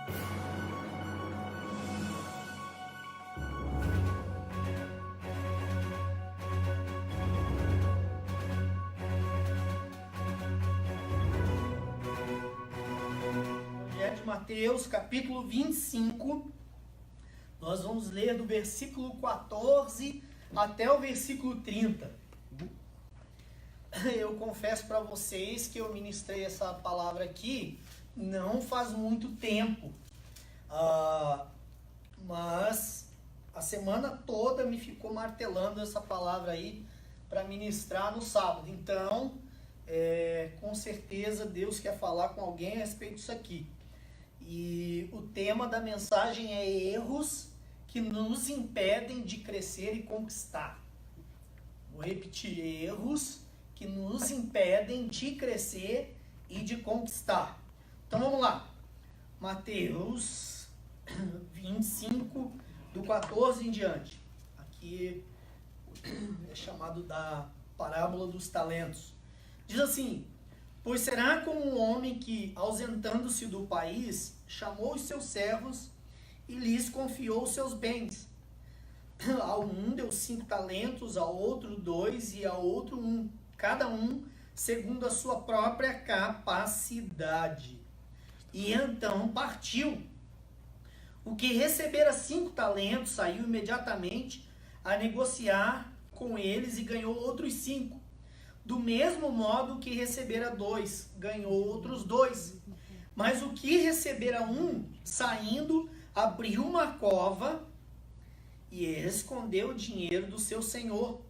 Evangelho de Mateus, capítulo 25, nós vamos ler do versículo 14 até o versículo 30. Eu confesso para vocês que eu ministrei essa palavra aqui não faz muito tempo, mas a semana toda me ficou martelando essa palavra aí para ministrar no sábado. Então, com certeza Deus quer falar com alguém a respeito disso aqui. E o tema da mensagem é erros que nos impedem de crescer e conquistar. Vou repetir, erros que nos impedem de crescer e de conquistar. Então vamos lá. Mateus 25, do 14 em diante. Aqui é chamado da parábola dos talentos. Diz assim: pois será como um homem que, ausentando-se do país, chamou os seus servos e lhes confiou os seus bens. A um deu 5 talentos, a outro 2 e a outro 1, cada um segundo a sua própria capacidade. E então partiu. O que recebera 5 talentos saiu imediatamente a negociar com eles e ganhou outros 5. Do mesmo modo que recebera 2, ganhou outros 2. Mas o que recebera 1, saindo, abriu uma cova e escondeu o dinheiro do seu senhor.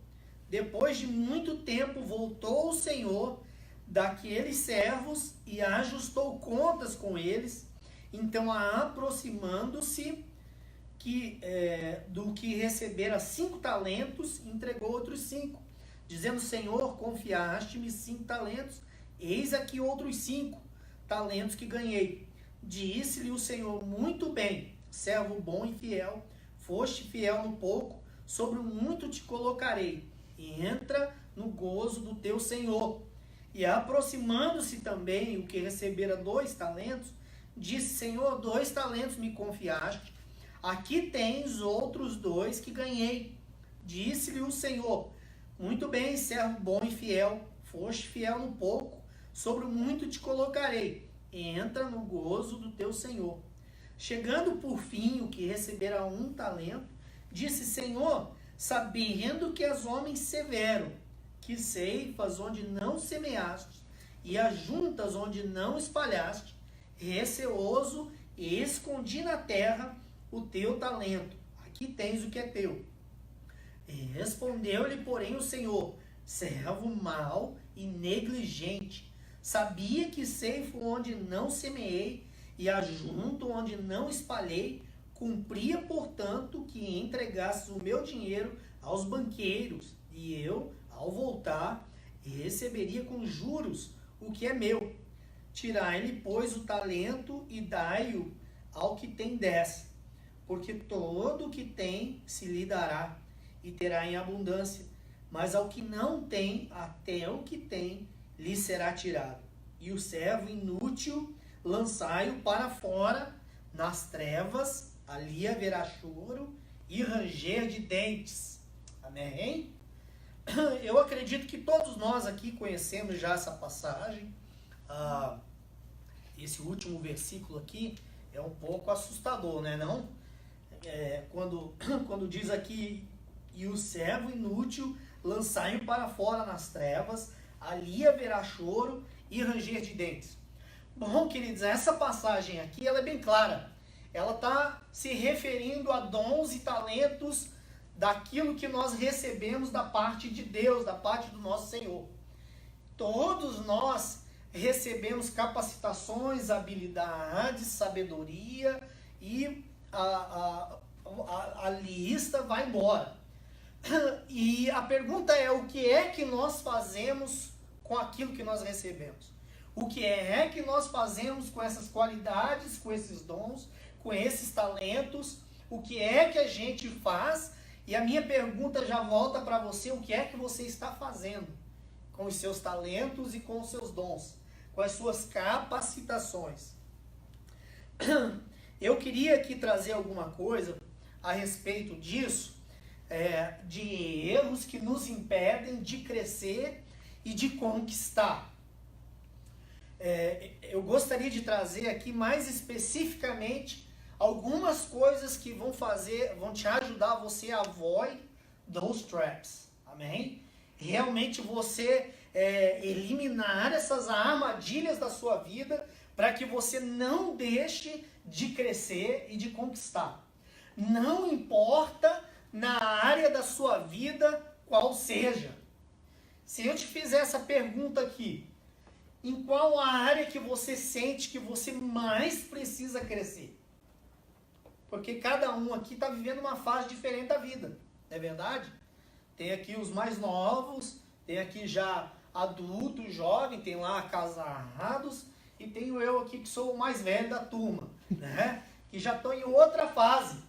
Depois de muito tempo voltou o senhor daqueles servos e ajustou contas com eles. Então, aproximando-se do que recebera 5 talentos, entregou outros 5, dizendo: Senhor, confiaste-me 5 talentos, eis aqui outros 5 talentos que ganhei. Disse-lhe o Senhor: muito bem, servo bom e fiel, foste fiel no pouco, sobre o muito te colocarei, entra no gozo do teu Senhor. E aproximando-se também o que recebera 2 talentos, disse: Senhor, 2 talentos me confiaste, aqui tens outros 2 que ganhei. Disse-lhe o Senhor: muito bem, servo bom e fiel, foste fiel no pouco, sobre o muito te colocarei, entra no gozo do teu Senhor. Chegando por fim o que recebera 1 talento, disse: Senhor, sabendo que és homem severo, que ceifas onde não semeaste, e ajuntas onde não espalhaste, receoso, escondi na terra o teu talento. Aqui tens o que é teu. Respondeu-lhe, porém, o Senhor: servo mau e negligente, sabia que ceifo onde não semeei e ajunto onde não espalhei, cumpria, portanto, que entregasses o meu dinheiro aos banqueiros, e eu, ao voltar, receberia com juros o que é meu. Tirai-lhe, pois, o talento e dai-o ao que tem 10, porque todo o que tem se lhe dará, e terá em abundância, mas ao que não tem, até o que tem lhe será tirado. E o servo inútil lançai-o para fora nas trevas, ali haverá choro e ranger de dentes. Amém? Eu acredito que todos nós aqui conhecemos já essa passagem. Esse último versículo aqui é um pouco assustador, né? Não? Quando diz aqui: e o servo inútil lançai-o para fora nas trevas, ali haverá choro e ranger de dentes. Bom, queridos, essa passagem aqui ela é bem clara. Ela está se referindo a dons e talentos daquilo que nós recebemos da parte de Deus, da parte do nosso Senhor. Todos nós recebemos capacitações, habilidades, sabedoria, e a lista vai embora. E a pergunta é: o que é que nós fazemos com aquilo que nós recebemos? O que é que nós fazemos com essas qualidades, com esses dons, com esses talentos? O que é que a gente faz? E a minha pergunta já volta para você: o que é que você está fazendo com os seus talentos e com os seus dons, com as suas capacitações? eu queria aqui trazer alguma coisa a respeito disso, de erros que nos impedem de crescer e de conquistar. Eu gostaria de trazer aqui mais especificamente algumas coisas que vão te ajudar você a avoid those traps. Amém? Realmente você eliminar essas armadilhas da sua vida para que você não deixe de crescer e de conquistar. Não importa na área da sua vida qual seja. Se eu te fizer essa pergunta aqui, em qual a área que você sente que você mais precisa crescer? Porque cada um aqui está vivendo uma fase diferente da vida, não é verdade? Tem aqui os mais novos, tem aqui já adultos, jovens, tem lá casados, e tenho eu aqui que sou o mais velho da turma, né? Que já estou em outra fase.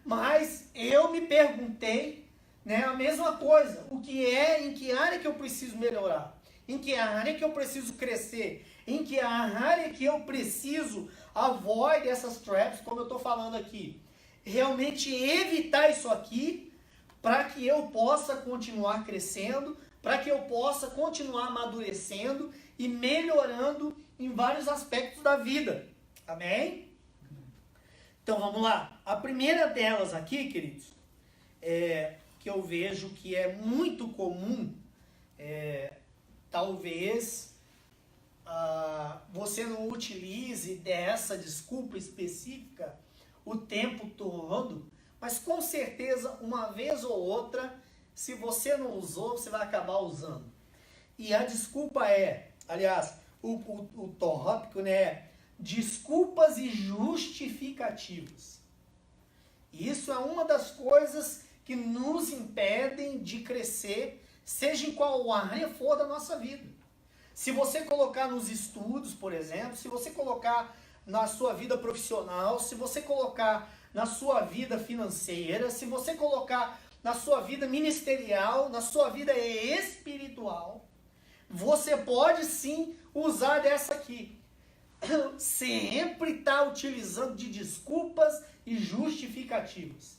Mas eu me perguntei, né, a mesma coisa, em que área que eu preciso melhorar? Em que área que eu preciso crescer? Em que área que eu preciso avoid essas traps, como eu estou falando aqui? Realmente evitar isso aqui, para que eu possa continuar crescendo, para que eu possa continuar amadurecendo e melhorando em vários aspectos da vida. Amém? Então vamos lá. A primeira delas aqui, queridos, que eu vejo que é muito comum, talvez você não utilize dessa desculpa específica o tempo todo, mas com certeza uma vez ou outra, se você não usou, você vai acabar usando. E a desculpa aliás, o tópico, né, desculpas e justificativas. Isso é uma das coisas que nos impedem de crescer, seja em qual área for da nossa vida. Se você colocar nos estudos, por exemplo, se você colocar na sua vida profissional, se você colocar na sua vida financeira, se você colocar na sua vida ministerial, na sua vida espiritual, você pode sim usar dessa aqui. Sempre está utilizando de desculpas e justificativas.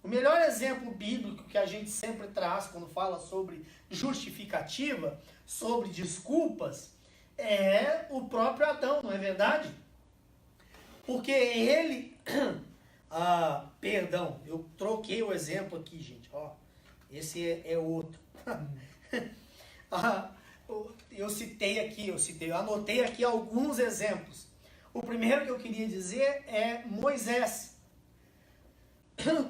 O melhor exemplo bíblico que a gente sempre traz quando fala sobre justificativa, sobre desculpas, é o próprio Adão, não é verdade? Porque ele... perdão, eu troquei o exemplo aqui, gente. Ó, esse é outro. Eu anotei aqui alguns exemplos. O primeiro que eu queria dizer é Moisés.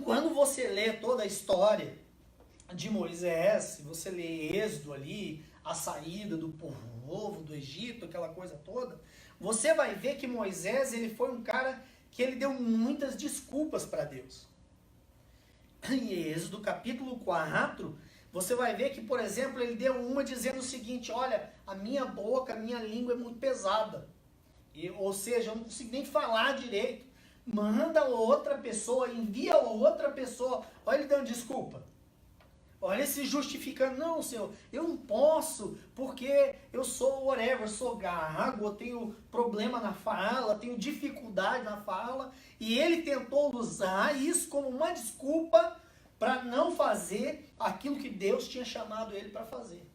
Quando você lê toda a história de Moisés, se você lê Êxodo ali, a saída do povo do Egito, aquela coisa toda, você vai ver que Moisés, ele foi um cara que ele deu muitas desculpas para Deus. Em Êxodo capítulo 4, você vai ver que, por exemplo, ele deu uma dizendo o seguinte: olha, a minha boca, a minha língua é muito pesada. Ou seja, eu não consigo nem falar direito. Manda outra pessoa, envia outra pessoa. Olha ele dando desculpa. Olha ele se justificando. Não, Senhor, eu não posso, porque eu sou whatever, eu sou gago, eu tenho problema na fala, tenho dificuldade na fala. E ele tentou usar isso como uma desculpa para não fazer aquilo que Deus tinha chamado ele para fazer.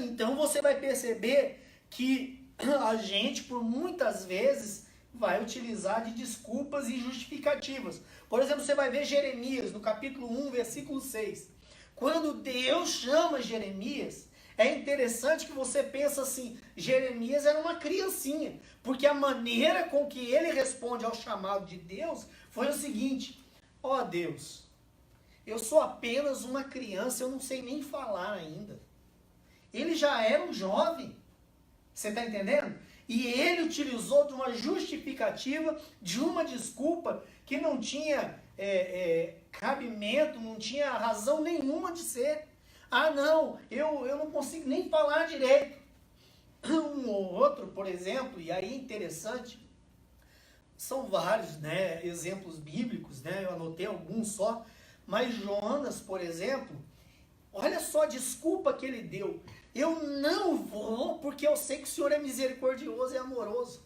Então você vai perceber que a gente, por muitas vezes, vai utilizar de desculpas e justificativas. Por exemplo, você vai ver Jeremias, no capítulo 1, versículo 6. Quando Deus chama Jeremias, é interessante que você pensa assim, Jeremias era uma criancinha, porque a maneira com que ele responde ao chamado de Deus foi o seguinte: ó Deus, eu sou apenas uma criança, eu não sei nem falar ainda. Ele já era um jovem, você está entendendo? E ele utilizou de uma justificativa, de uma desculpa que não tinha cabimento, não tinha razão nenhuma de ser. Ah não, eu não consigo nem falar direito. Um ou outro, por exemplo, e aí interessante, são vários, né, exemplos bíblicos, né, eu anotei alguns só, mas Jonas, por exemplo, olha só a desculpa que ele deu: eu não vou porque eu sei que o Senhor é misericordioso e amoroso.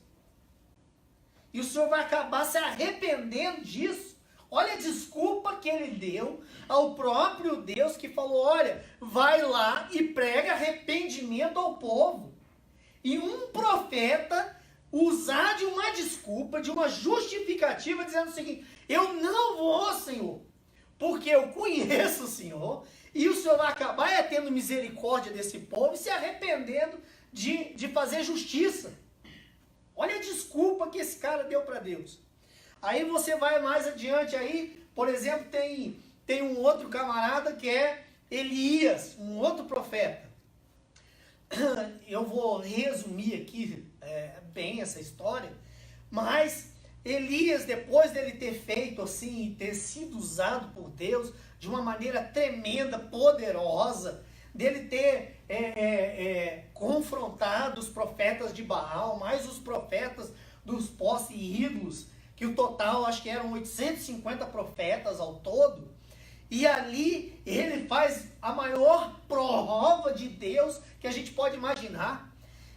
E o senhor vai acabar se arrependendo disso. Olha a desculpa que ele deu ao próprio Deus, que falou, olha, vai lá e prega arrependimento ao povo. E um profeta usar de uma desculpa, de uma justificativa, dizendo o seguinte, eu não vou, Senhor, porque eu conheço o Senhor, e o Senhor vai acabar tendo misericórdia desse povo e se arrependendo de fazer justiça. Olha a desculpa que esse cara deu para Deus. Aí você vai mais adiante aí, por exemplo, tem um outro camarada que é Elias, um outro profeta. Eu vou resumir aqui bem essa história, mas Elias, depois dele ter feito assim, ter sido usado por Deus de uma maneira tremenda, poderosa, dele ter confrontado os profetas de Baal, mais os profetas dos postes e ídolos, que o total acho que eram 850 profetas ao todo, e ali ele faz a maior prova de Deus que a gente pode imaginar.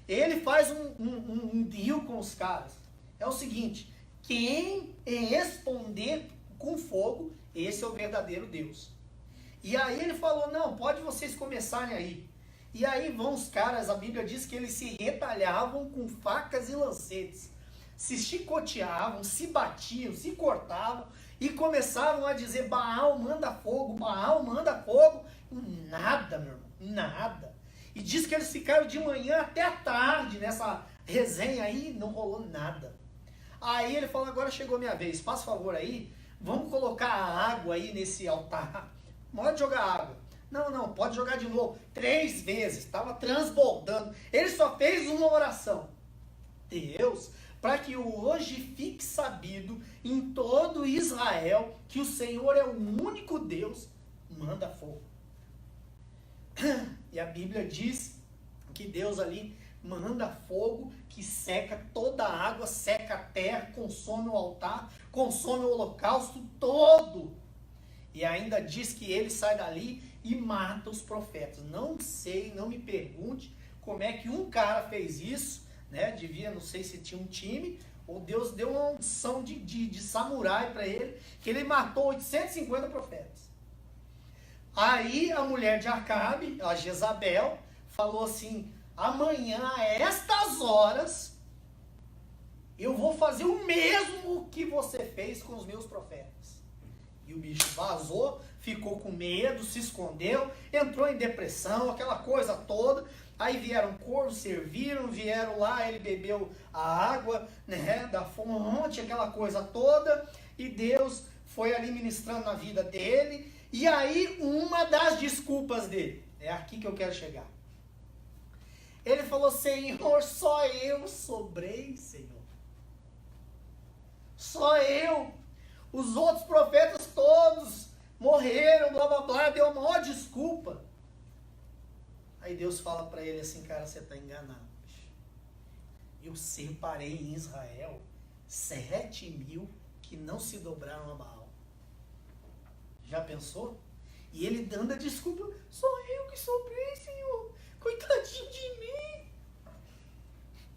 Ele faz um deal com os caras. É o seguinte, quem responder com fogo, esse é o verdadeiro Deus. E aí ele falou, não, pode vocês começarem aí. E aí vão os caras, a Bíblia diz que eles se retalhavam com facas e lancetes. Se chicoteavam, se batiam, se cortavam e começavam a dizer, Baal manda fogo, Baal manda fogo. Nada, meu irmão, nada. E diz que eles ficaram de manhã até a tarde nessa resenha aí, não rolou nada. Aí ele falou, agora chegou a minha vez, faz favor aí, vamos colocar a água aí nesse altar. Pode jogar água. Não, pode jogar de novo. 3 vezes, estava transbordando. Ele só fez uma oração. Deus, para que hoje fique sabido em todo Israel que o Senhor é o único Deus, manda fogo. E a Bíblia diz que Deus ali manda fogo que seca toda a água, seca a terra, consome o altar, consome o holocausto todo. E ainda diz que ele sai dali e mata os profetas. Não sei, não me pergunte como é que um cara fez isso, né? Devia, não sei se tinha um time, ou Deus deu uma unção de samurai para ele, que ele matou 850 profetas. Aí a mulher de Acabe, a Jezabel, falou assim, amanhã a estas horas eu vou fazer o mesmo que você fez com os meus profetas. E o bicho vazou, ficou com medo, se escondeu, entrou em depressão, aquela coisa toda. Aí vieram corvos, serviram, vieram lá, ele bebeu a água, né, da fonte, aquela coisa toda. E Deus foi ali ministrando na vida dele. E aí uma das desculpas dele, é aqui que eu quero chegar. Ele falou, Senhor, só eu sobrei, Senhor. Só eu. Os outros profetas todos morreram, blá blá blá, deu a maior desculpa. Aí Deus fala para ele assim, cara, você está enganado. Eu separei em Israel 7.000 que não se dobraram a Baal. Já pensou? E ele dando a desculpa, só eu que sobrei, Senhor. Coitadinho de mim.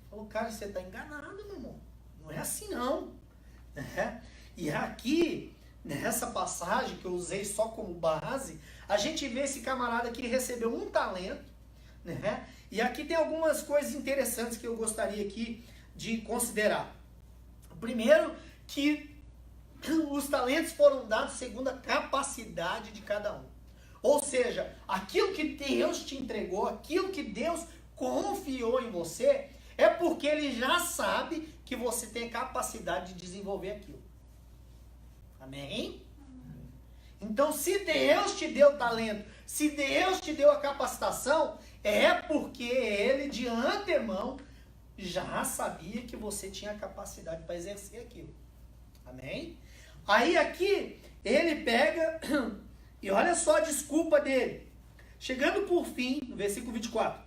Falou, cara, você está enganado, meu irmão. Não é assim não. Né? E aqui, nessa passagem que eu usei só como base, a gente vê esse camarada que recebeu um talento, né? E aqui tem algumas coisas interessantes que eu gostaria aqui de considerar. Primeiro, que os talentos foram dados segundo a capacidade de cada um. Ou seja, aquilo que Deus te entregou, aquilo que Deus confiou em você, é porque Ele já sabe que você tem capacidade de desenvolver aquilo. Amém? Então, se Deus te deu talento, se Deus te deu a capacitação, é porque Ele, de antemão, já sabia que você tinha a capacidade para exercer aquilo. Amém? Aí aqui, ele pega, e olha só a desculpa dele. Chegando por fim, no versículo 24.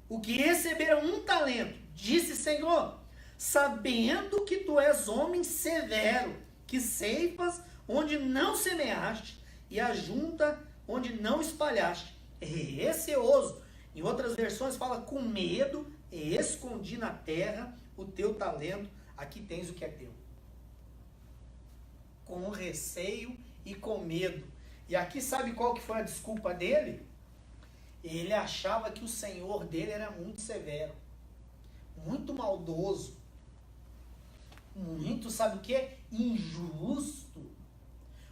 O que receberam um talento, disse, Senhor, sabendo que tu és homem severo, que ceifas onde não semeaste e ajunta onde não espalhaste. Receoso. Em outras versões fala, com medo, escondi na terra o teu talento aqui tens o que é teu. Com receio e com medo. E aqui sabe qual que foi a desculpa dele? Ele achava que o Senhor dele era muito severo, muito maldoso, muito, sabe o que? Injusto.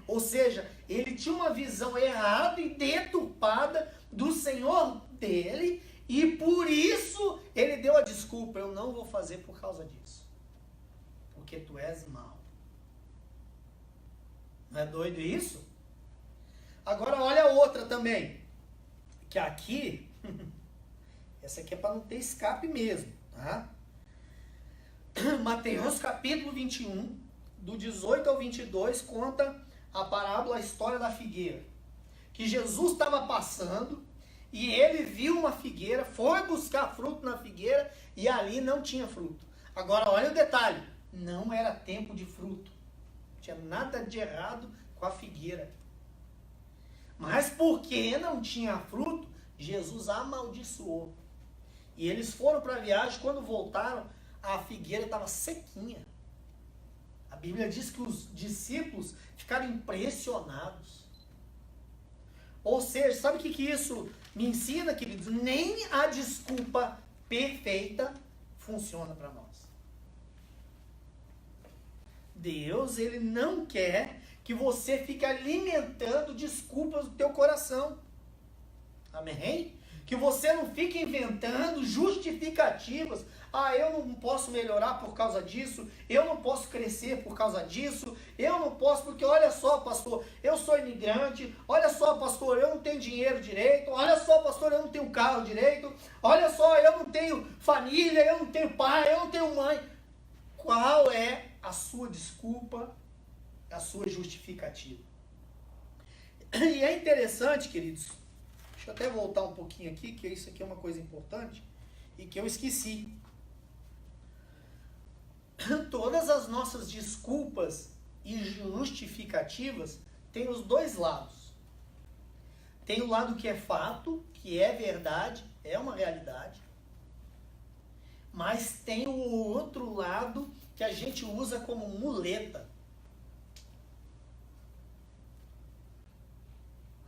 Ou seja, ele tinha uma visão errada e deturpada do Senhor dele, e por isso ele deu a desculpa: eu não vou fazer por causa disso, porque tu és mau. Não é doido isso? Agora olha a outra também, que aqui, essa aqui é para não ter escape mesmo, tá? Mateus capítulo 21, do 18 ao 22, conta a parábola, a história da figueira. Que Jesus estava passando e ele viu uma figueira, foi buscar fruto na figueira e ali não tinha fruto. Agora olha o detalhe, não era tempo de fruto. Não tinha nada de errado com a figueira. Mas porque não tinha fruto, Jesus amaldiçoou. E eles foram para a viagem, quando voltaram, a figueira estava sequinha. A Bíblia diz que os discípulos ficaram impressionados. Ou seja, sabe o que isso me ensina, queridos? Nem a desculpa perfeita funciona para nós. Deus, ele não quer que você fique alimentando desculpas do teu coração. Amém? Que você não fique inventando justificativas. Ah, eu não posso melhorar por causa disso, eu não posso crescer por causa disso, eu não posso porque olha só, pastor, eu sou imigrante, olha só, pastor, eu não tenho dinheiro direito, olha só, pastor, eu não tenho carro direito, olha só, eu não tenho família, eu não tenho pai, eu não tenho mãe. Qual é a sua desculpa, a sua justificativa? E é interessante, queridos, deixa eu até voltar um pouquinho aqui, que isso aqui é uma coisa importante e que eu esqueci. Todas as nossas desculpas e justificativas têm os dois lados. Tem o lado que é fato, que é verdade, é uma realidade. Mas tem o outro lado que a gente usa como muleta.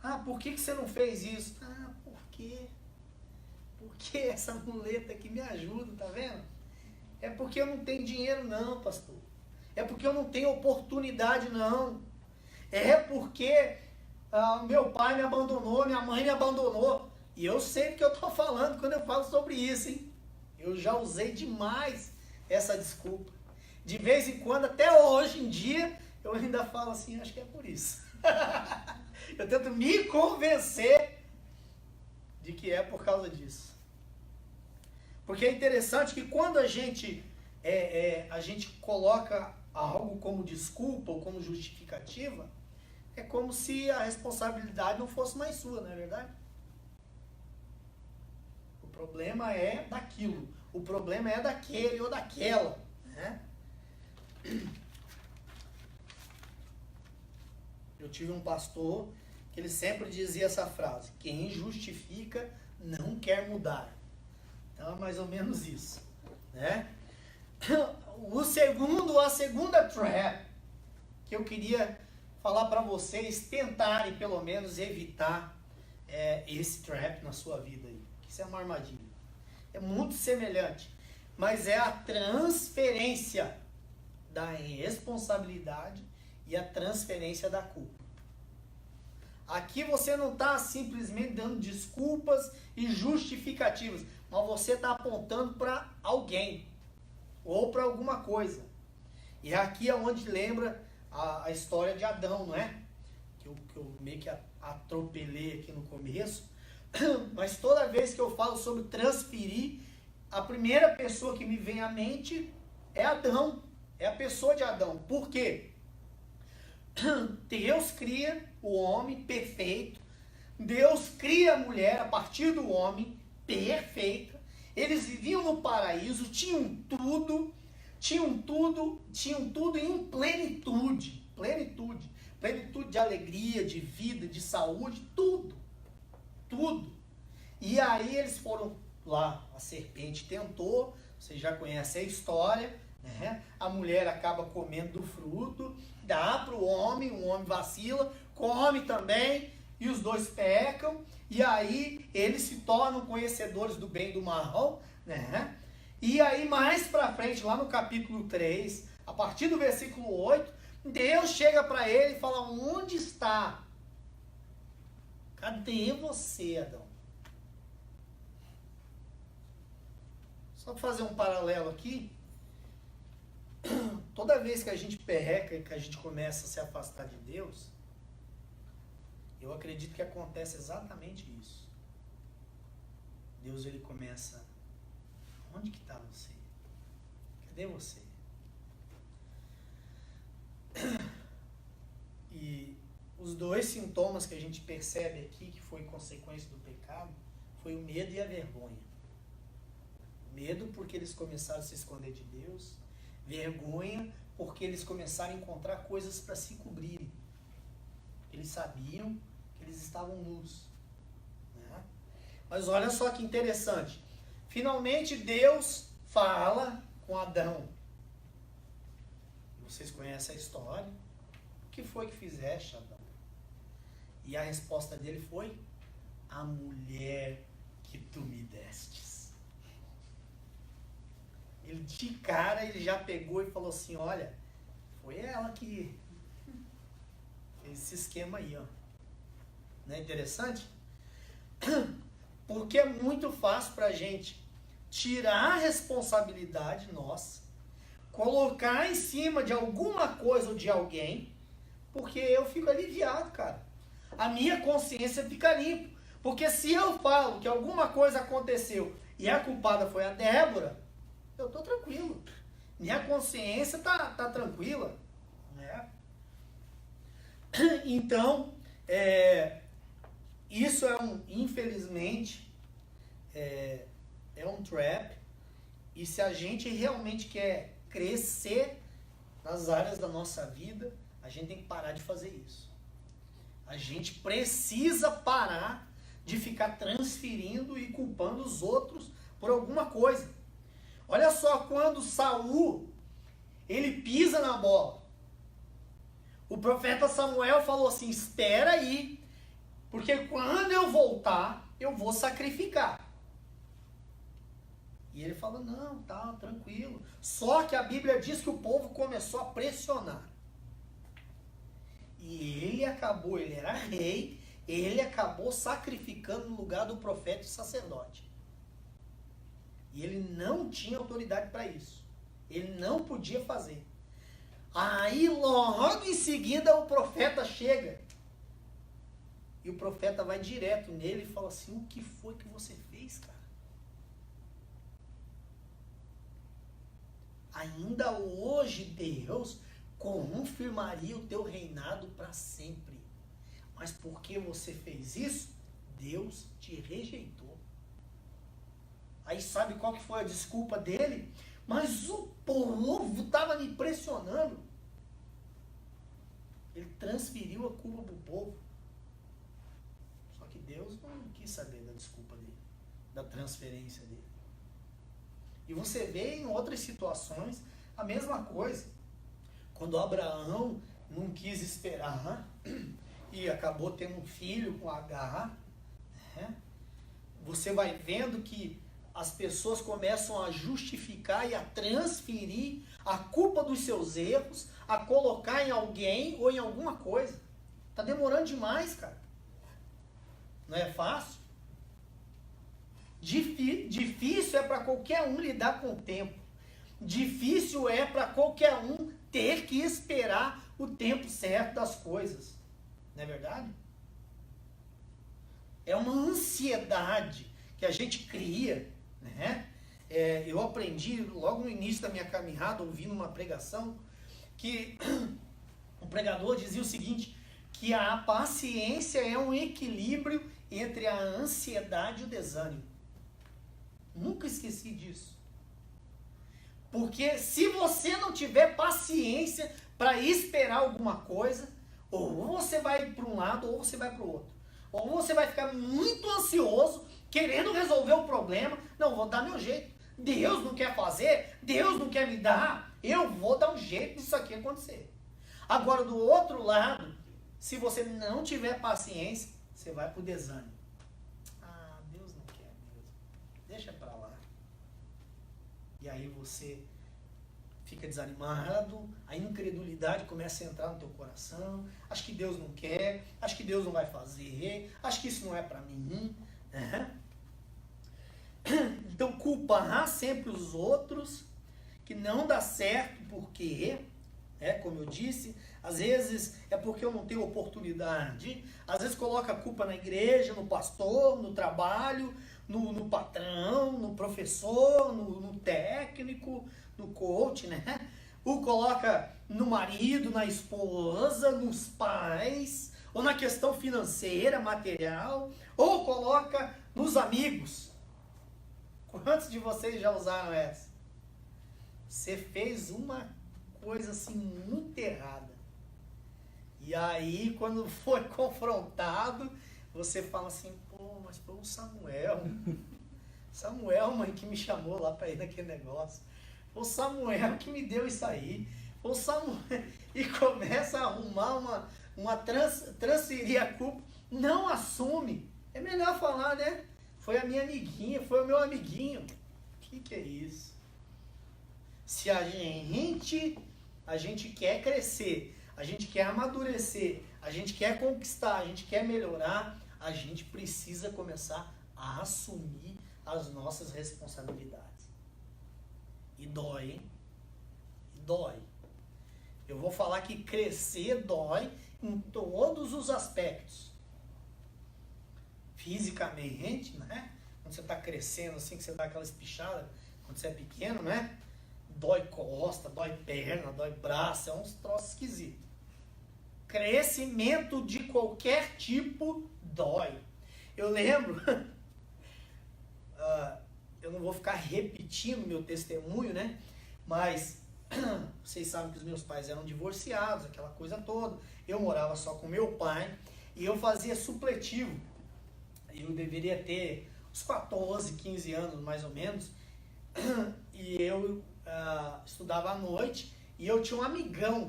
Ah, por que você não fez isso? Ah, por quê? Porque essa muleta aqui me ajuda, tá vendo? É porque eu não tenho dinheiro não, pastor. É porque eu não tenho oportunidade não. É porque meu pai me abandonou, minha mãe me abandonou. E eu sei do que eu estou falando quando eu falo sobre isso, hein? Eu já usei demais essa desculpa. De vez em quando, até hoje em dia, eu ainda falo assim, acho que é por isso. Eu tento me convencer de que é por causa disso. Porque é interessante que quando a gente coloca algo como desculpa ou como justificativa, é como se a responsabilidade não fosse mais sua, não é verdade? O problema é daquilo, o problema é daquele ou daquela, né? Eu tive um pastor que ele sempre dizia essa frase: quem justifica não quer mudar. Então é mais ou menos isso, né? A segunda trap que eu queria falar para vocês tentarem pelo menos evitar esse trap na sua vida aí. Isso é uma armadilha. É muito semelhante, mas é a transferência da responsabilidade e a transferência da culpa. Aqui você não está simplesmente dando desculpas e justificativas, mas você está apontando para alguém ou para alguma coisa. E aqui é onde lembra a história de Adão, não é? Que eu meio que atropelei aqui no começo. Mas toda vez que eu falo sobre transferir, a primeira pessoa que me vem à mente é Adão. É a pessoa de Adão. Por quê? Deus cria o homem perfeito. Deus cria a mulher a partir do homem perfeita. Eles viviam no paraíso, tinham tudo em plenitude. Plenitude de alegria, de vida, de saúde, tudo. E aí eles foram lá, a serpente tentou, você já conhece a história, né? A mulher acaba comendo do fruto, dá para o homem vacila, come também, e os dois pecam, e aí eles se tornam conhecedores do bem e do mal, né? E aí mais para frente, lá no capítulo 3, a partir do versículo 8, Deus chega para ele e fala: onde está? Cadê você, Adão? Só para fazer um paralelo aqui, toda vez que a gente peca e que a gente começa a se afastar de Deus, eu acredito que acontece exatamente isso. Deus, ele começa: onde que está você? Cadê você? E os dois sintomas que a gente percebe aqui, que foi consequência do pecado, foi o medo e a vergonha. Medo porque eles começaram a se esconder de Deus. Vergonha porque eles começaram a encontrar coisas para se cobrirem. Eles sabiam que eles estavam nus, né? Mas olha só que interessante. Finalmente Deus fala com Adão. Vocês conhecem a história. O que foi que fizeste, Adão? E a resposta dele foi: a mulher que tu me destes. Ele de cara, ele já pegou e falou assim: olha, foi ela que fez esse esquema aí, ó. Não é interessante? Porque é muito fácil pra gente tirar a responsabilidade nossa, colocar em cima de alguma coisa ou de alguém, porque eu fico aliviado, cara. A minha consciência fica limpa. Porque se eu falo que alguma coisa aconteceu e a culpada foi a Débora, eu tô tranquilo. Minha consciência tá tranquila, né? Então, isso infelizmente, é um trap. E se a gente realmente quer crescer nas áreas da nossa vida, a gente tem que parar de fazer isso. A gente precisa parar de ficar transferindo e culpando os outros por alguma coisa. Olha só, quando Saul, ele pisa na bola, o profeta Samuel falou assim: espera aí, porque quando eu voltar, eu vou sacrificar. E ele falou: não, tá, tranquilo. Só que a Bíblia diz que o povo começou a pressionar. E ele era rei, ele acabou sacrificando no lugar do profeta e sacerdote. E ele não tinha autoridade para isso. Ele não podia fazer. Aí logo em seguida o profeta chega. E o profeta vai direto nele e fala assim: o que foi que você fez, cara? Ainda hoje Deus confirmaria o teu reinado para sempre. Mas porque você fez isso, Deus te rejeitou. Aí sabe qual que foi a desculpa dele? Mas o povo estava me pressionando. Ele transferiu a culpa para o povo. Só que Deus não quis saber da desculpa dele, da transferência dele. E você vê em outras situações a mesma coisa. Quando Abraão não quis esperar e acabou tendo um filho com Agar, né? Você vai vendo que as pessoas começam a justificar e a transferir a culpa dos seus erros, a colocar em alguém ou em alguma coisa. Tá demorando demais, cara. Não é fácil? Difícil é para qualquer um lidar com o tempo. Difícil é para qualquer um ter que esperar o tempo certo das coisas. Não é verdade? É uma ansiedade que a gente cria, né? Eu aprendi logo no início da minha caminhada, ouvindo uma pregação, que o pregador dizia o seguinte, que a paciência é um equilíbrio entre a ansiedade e o desânimo. Nunca esqueci disso. Porque se você não tiver paciência para esperar alguma coisa, ou você vai para um lado ou você vai para o outro. Ou você vai ficar muito ansioso, querendo resolver o problema. Não, vou dar meu jeito. Deus não quer fazer, Deus não quer me dar. Eu vou dar um jeito disso aqui acontecer. Agora, do outro lado, se você não tiver paciência, você vai pro desânimo. Ah, Deus não quer mesmo. Deixa pra lá. E aí você fica desanimado, a incredulidade começa a entrar no teu coração. Acho que Deus não quer, acho que Deus não vai fazer, acho que isso não é pra mim. Né? Então, culpar sempre os outros, que não dá certo porque, como eu disse, às vezes é porque eu não tenho oportunidade, às vezes coloca a culpa na igreja, no pastor, no trabalho, no patrão, no professor, no técnico, no coach, né? Ou coloca no marido, na esposa, nos pais, ou na questão financeira, material, ou coloca nos amigos. Quantos de vocês já usaram essa? Você fez uma coisa assim muito errada. E aí, quando foi confrontado, você fala assim, pô, mas foi o Samuel. Samuel, mãe, que me chamou lá para ir naquele negócio. Foi o Samuel que me deu isso aí. Foi o Samuel. E começa a arrumar transferir a culpa. Não assume. É melhor falar, né? Foi a minha amiguinha, foi o meu amiguinho. O que é isso? Se a gente quer crescer, a gente quer amadurecer, a gente quer conquistar, a gente quer melhorar, a gente precisa começar a assumir as nossas responsabilidades. E dói, hein? Dói. Eu vou falar que crescer dói em todos os aspectos. Fisicamente, né? Quando você está crescendo assim, que você dá aquela espichada, quando você é pequeno, né? Dói costa, dói perna, dói braço, é uns troços esquisitos. Crescimento de qualquer tipo dói. Eu lembro, eu não vou ficar repetindo meu testemunho, né? Mas vocês sabem que os meus pais eram divorciados, aquela coisa toda. Eu morava só com meu pai e eu fazia supletivo. Eu deveria ter uns 14, 15 anos mais ou menos. E eu estudava à noite e eu tinha um amigão,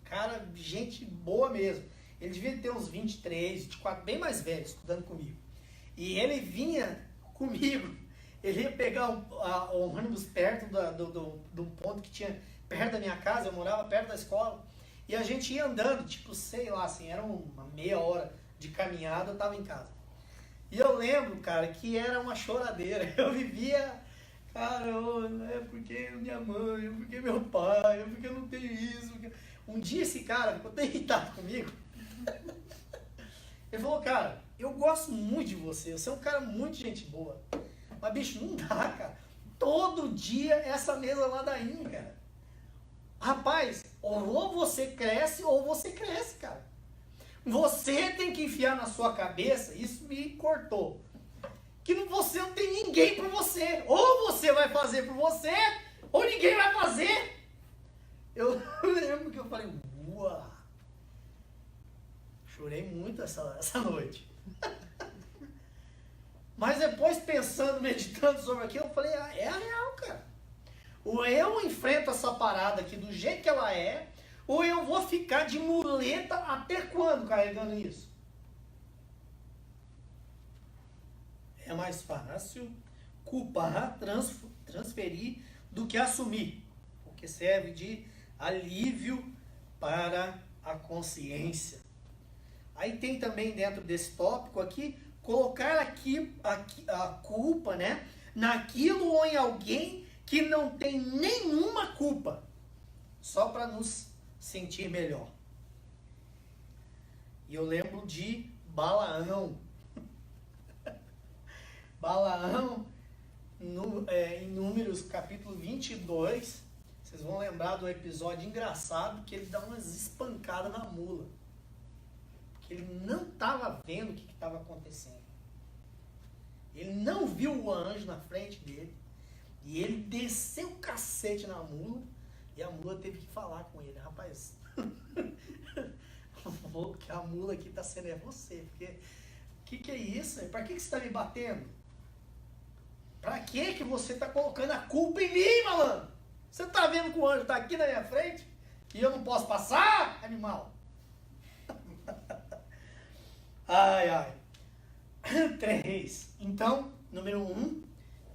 cara, gente boa mesmo. Ele devia ter uns 23, 24, bem mais velho, estudando comigo. E ele vinha comigo, ele ia pegar um ônibus perto do ponto que tinha perto da minha casa, eu morava perto da escola, e a gente ia andando, tipo, sei lá, assim, era uma meia hora de caminhada, eu tava em casa. E eu lembro, cara, que era uma choradeira, eu vivia... Cara, é porque minha mãe, é porque meu pai, é porque eu não tenho isso. Porque... Um dia esse cara ficou tão irritado comigo. Ele falou, cara, eu gosto muito de você, você é um cara muito gente boa. Mas, bicho, não dá, cara. Todo dia essa mesa ladainha, cara. Rapaz, ou você cresce ou você cresce, cara. Você tem que enfiar na sua cabeça, isso me cortou. Que você não tem ninguém por você. Ou você vai fazer por você, ou ninguém vai fazer. Eu lembro que eu falei, uau. Chorei muito essa noite. Mas depois pensando, meditando sobre aquilo, eu falei, é a real, cara. Ou eu enfrento essa parada aqui do jeito que ela é, ou eu vou ficar de muleta até quando carregando isso? É mais fácil culpar, transferir, do que assumir, porque serve de alívio para a consciência. Aí tem também dentro desse tópico aqui, colocar aqui a culpa, né, naquilo ou em alguém que não tem nenhuma culpa, só para nos sentir melhor. E eu lembro de Balaão. Balaão, em Números capítulo 22, vocês vão lembrar do episódio engraçado que ele dá umas espancadas na mula. Porque ele não estava vendo o que estava acontecendo. Ele não viu o anjo na frente dele. E ele desceu o cacete na mula. E a mula teve que falar com ele. Rapaz, o que a mula aqui está sendo é você. Porque que é isso? Para que você está me batendo? Pra que você tá colocando a culpa em mim, malandro? Você tá vendo que o anjo tá aqui na minha frente e eu não posso passar, animal? Ai, ai. 3. Então, número 1,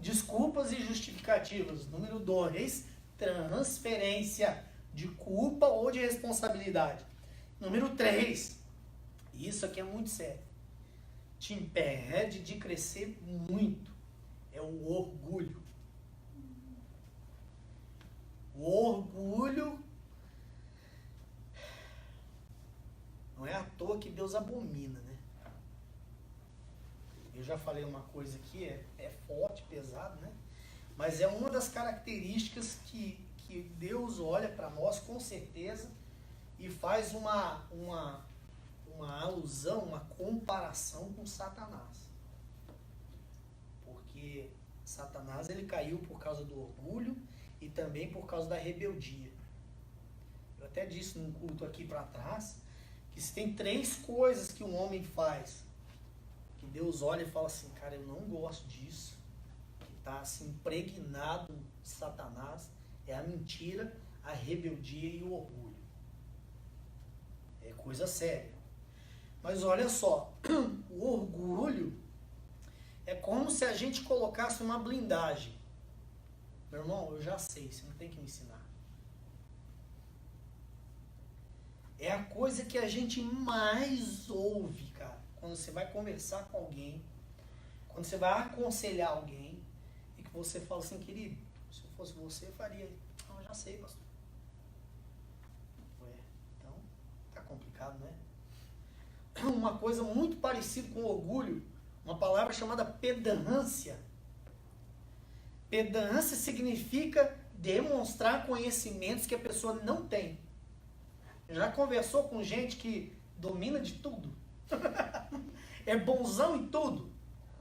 desculpas e justificativas. Número 2, transferência de culpa ou de responsabilidade. Número 3, isso aqui é muito sério, te impede de crescer muito, é o orgulho. O orgulho não é à toa que Deus abomina, né? Eu já falei uma coisa aqui, é forte, pesado, né? Mas é uma das características que Deus olha para nós com certeza e faz uma alusão, uma comparação com Satanás. Porque Satanás ele caiu por causa do orgulho e também por causa da rebeldia. Eu até disse num culto aqui para trás que se tem 3 coisas que um homem faz, que Deus olha e fala assim, cara, eu não gosto disso, que está assim, impregnado de Satanás, é a mentira, a rebeldia e o orgulho. É coisa séria. Mas olha só, o orgulho é como se a gente colocasse uma blindagem. Meu irmão, eu já sei, você não tem que me ensinar. É a coisa que a gente mais ouve, cara. Quando você vai conversar com alguém, quando você vai aconselhar alguém, e que você fala assim, querido, se eu fosse você, eu faria. Não, eu já sei, pastor. Ué, então, tá complicado, né? Uma coisa muito parecida com orgulho, uma palavra chamada pedância. Pedância significa demonstrar conhecimentos que a pessoa não tem. Já conversou com gente que domina de tudo? É bonzão em tudo.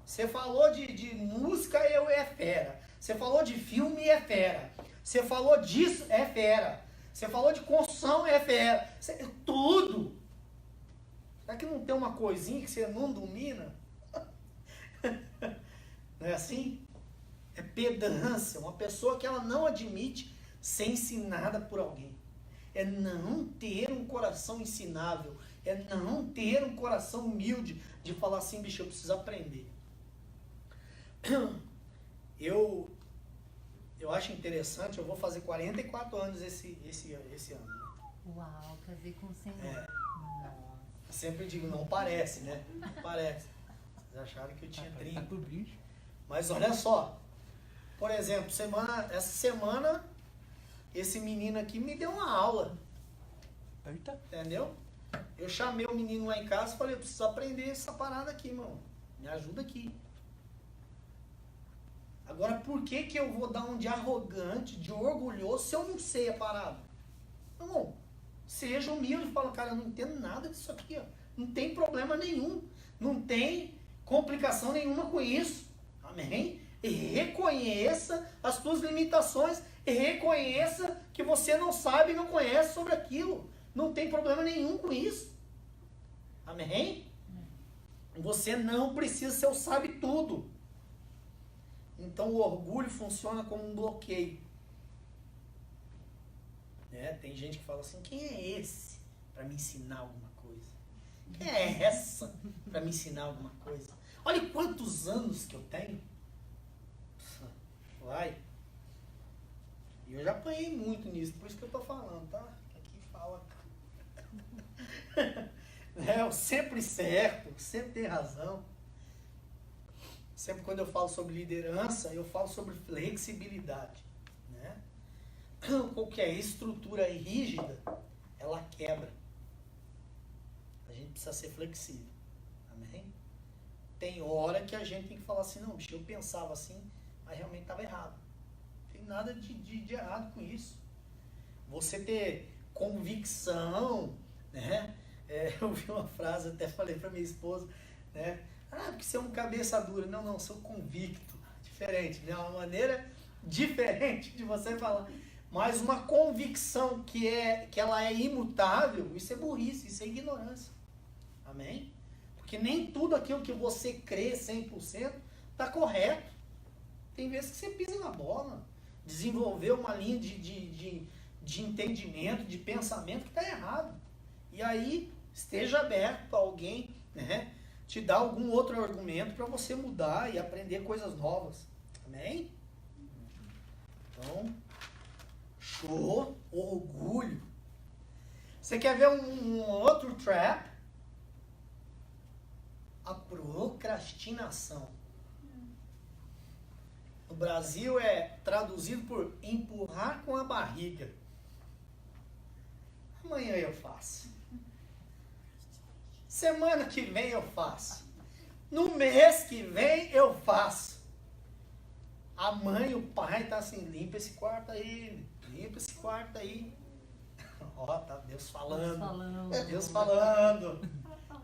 Você falou de música, é fera. Você falou de filme, é fera. Você falou disso, é fera. Você falou de construção, é fera. Tudo. Será que não tem uma coisinha que você não domina? Não é assim? É pedância. Uma pessoa que ela não admite ser ensinada por alguém. É não ter um coração ensinável. É não ter um coração humilde de falar assim, bicho, eu preciso aprender. Eu acho interessante, eu vou fazer 44 anos esse ano. Uau, casei com o Senhor. Nossa. Eu sempre digo, não parece, né? Não parece. Vocês acharam que eu tinha 30. Mas olha só. Por exemplo, essa semana, esse menino aqui me deu uma aula. Eita. Entendeu? Eu chamei o menino lá em casa e falei, eu preciso aprender essa parada aqui, irmão. Me ajuda aqui. Agora, por que eu vou dar um de arrogante, de orgulhoso, se eu não sei a parada? Irmão, seja humilde e fala, cara, eu não entendo nada disso aqui, ó. Não tem problema nenhum. Não tem complicação nenhuma com isso. Amém? E reconheça as suas limitações. E reconheça que você não sabe e não conhece sobre aquilo. Não tem problema nenhum com isso. Amém? Você não precisa ser o sabe tudo. Então o orgulho funciona como um bloqueio. Tem gente que fala assim, quem é esse para me ensinar alguma coisa? Quem é essa para me ensinar alguma coisa? Olha quantos anos que eu tenho. Vai. E eu já apanhei muito nisso, por isso que eu tô falando, tá? Aqui fala. Eu sempre certo, sempre tem razão. Sempre quando eu falo sobre liderança, eu falo sobre flexibilidade, né? Qualquer estrutura rígida, ela quebra. A gente precisa ser flexível, amém? Tem hora que a gente tem que falar assim, não, bicho, eu pensava assim, mas realmente estava errado. Não tem nada de errado com isso. Você ter convicção, né? Eu vi uma frase, até falei para minha esposa, né? Porque você é um cabeça dura. Não, sou convicto. Diferente, né? Uma maneira diferente de você falar. Mas uma convicção que ela é imutável, isso é burrice, isso é ignorância. Amém? Porque nem tudo aquilo que você crê 100% está correto. Tem vezes que você pisa na bola. desenvolver uma linha de entendimento, de pensamento que está errado. E aí, esteja aberto para alguém, né, te dar algum outro argumento para você mudar e aprender coisas novas. Amém? Então, show, orgulho. Você quer ver um outro trap? A procrastinação. No Brasil é traduzido por empurrar com a barriga. Amanhã eu faço. Semana que vem eu faço. No mês que vem eu faço. A mãe e o pai tá assim, limpa esse quarto aí, limpa esse quarto aí. Ó, tá Deus falando. Deus falando.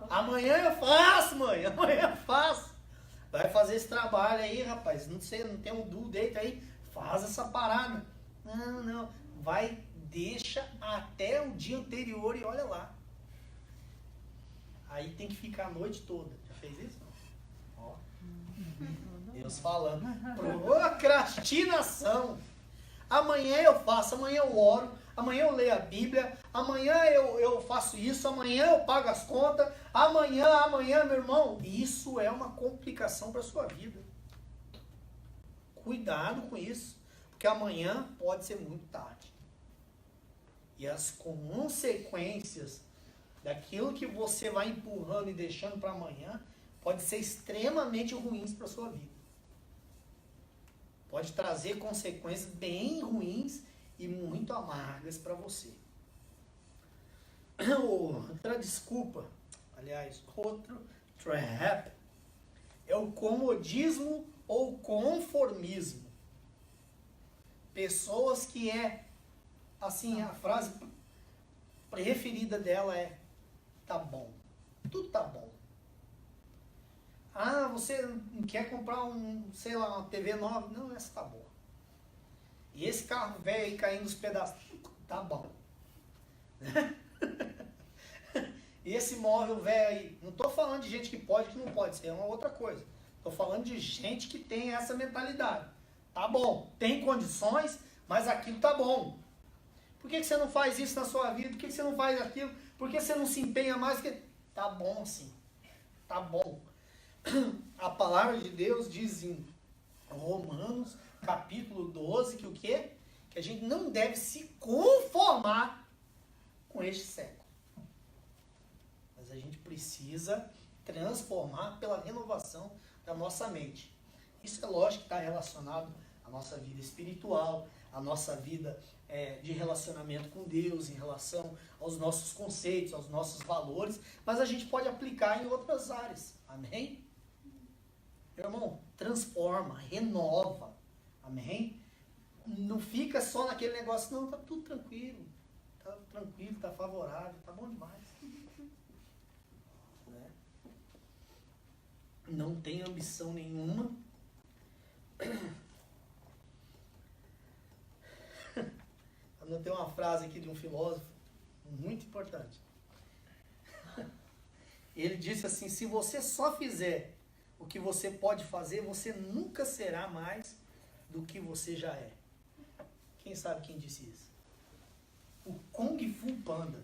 Amanhã eu faço, mãe, amanhã eu faço. Vai fazer esse trabalho aí, rapaz. Não sei, não tem um due date aí. Faz essa parada. Não. Vai, deixa até o dia anterior e olha lá. Aí tem que ficar a noite toda. Já fez isso? Ó. Deus falando. Procrastinação. Amanhã eu faço, amanhã eu oro, amanhã eu leio a Bíblia, amanhã eu faço isso, amanhã eu pago as contas, amanhã, meu irmão. Isso é uma complicação para a sua vida. Cuidado com isso, porque amanhã pode ser muito tarde. E as consequências daquilo que você vai empurrando e deixando para amanhã pode ser extremamente ruins para a sua vida. Pode trazer consequências bem ruins e muito amargas para você. Outra desculpa, aliás, outro trap, é o comodismo ou conformismo. Pessoas que assim, a frase preferida dela é, tá bom, tudo tá bom. Ah, você quer comprar uma TV nova? Não, essa tá boa. E esse carro velho aí caindo os pedaços? Tá bom. E esse móvel velho aí? Não tô falando de gente que pode e que não pode, isso é uma outra coisa. Tô falando de gente que tem essa mentalidade. Tá bom, tem condições, mas aquilo tá bom. Por que você não faz isso na sua vida? Por que você não faz aquilo? Por que você não se empenha mais? Tá bom sim, tá bom. A palavra de Deus diz em Romanos, capítulo 12, que o quê? Que a gente não deve se conformar com este século. Mas a gente precisa transformar pela renovação da nossa mente. Isso é lógico que está relacionado à nossa vida espiritual, à nossa vida de relacionamento com Deus, em relação aos nossos conceitos, aos nossos valores, mas a gente pode aplicar em outras áreas. Amém? Meu irmão, transforma, renova. Amém? Não fica só naquele negócio, não, tá tudo tranquilo. Tá tranquilo, tá favorável, tá bom demais. Né? Não tem ambição nenhuma. Anotei uma frase aqui de um filósofo muito importante. Ele disse assim, se você só fizer o que você pode fazer, você nunca será mais do que você já é. Quem sabe quem disse isso? O Kung Fu Panda.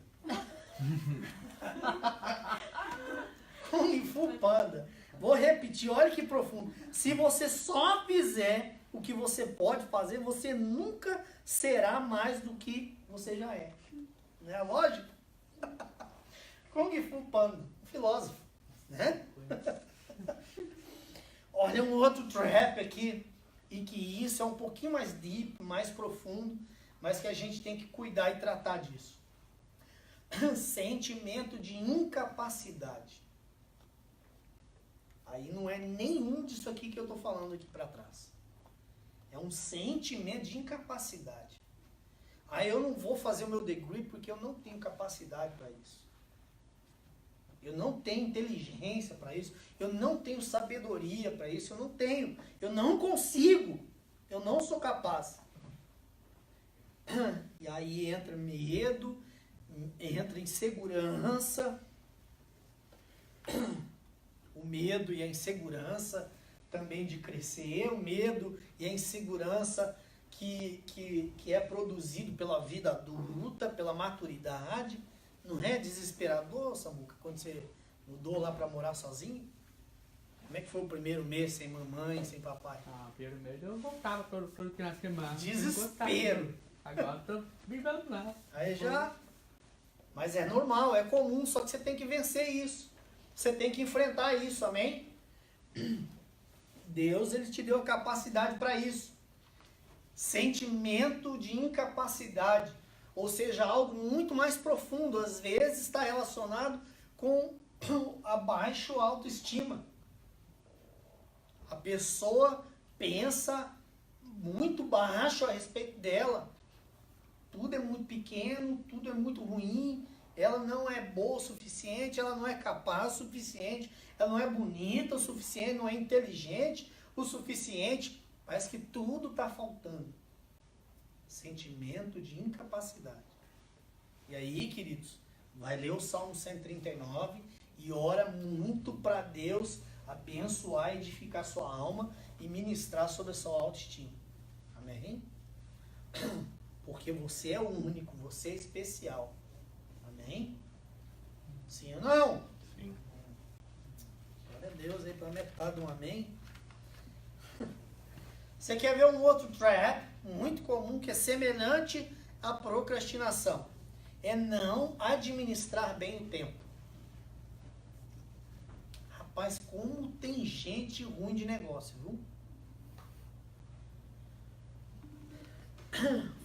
Kung Fu Panda. Vou repetir, olha que profundo. Se você só fizer o que você pode fazer, você nunca será mais do que você já é. Não é lógico? Kung Fu Panda, um filósofo, né? Olha um outro trap aqui, e que isso é um pouquinho mais deep, mais profundo, mas que a gente tem que cuidar e tratar disso. Sentimento de incapacidade. Aí não é nenhum disso aqui que eu estou falando aqui para trás. É um sentimento de incapacidade. Aí eu não vou fazer o meu degree porque eu não tenho capacidade para isso. Eu não tenho inteligência para isso. Eu não tenho sabedoria para isso. Eu não tenho. Eu não consigo. Eu não sou capaz. E aí entra medo, entra insegurança. O medo e a insegurança também de crescer. O medo e a insegurança que é produzido pela vida adulta, pela maturidade. Não é desesperador, Samuca, quando você mudou lá para morar sozinho? Como é que foi o primeiro mês sem mamãe, sem papai? Ah, primeiro mês eu voltava todo final de semana. Desespero. Agora eu tô vivendo lá. Aí já... Mas é normal, é comum, só que você tem que vencer isso. Você tem que enfrentar isso, amém? Deus, ele te deu a capacidade para isso. Sentimento de incapacidade, ou seja, algo muito mais profundo, às vezes está relacionado com a baixa autoestima. A pessoa pensa muito baixo a respeito dela. Tudo é muito pequeno, tudo é muito ruim, ela não é boa o suficiente, ela não é capaz o suficiente, ela não é bonita o suficiente, não é inteligente o suficiente. Parece que tudo está faltando. Sentimento de incapacidade. E aí, queridos, vai ler o Salmo 139 e ora muito para Deus abençoar, edificar sua alma e ministrar sobre a sua autoestima. Amém? Porque você é o único, você é especial. Amém? Sim ou não? Sim. Glória a Deus aí para metade um amém. Você quer ver um outro trap muito comum que é semelhante à procrastinação? É não administrar bem o tempo. Rapaz, como tem gente ruim de negócio, viu?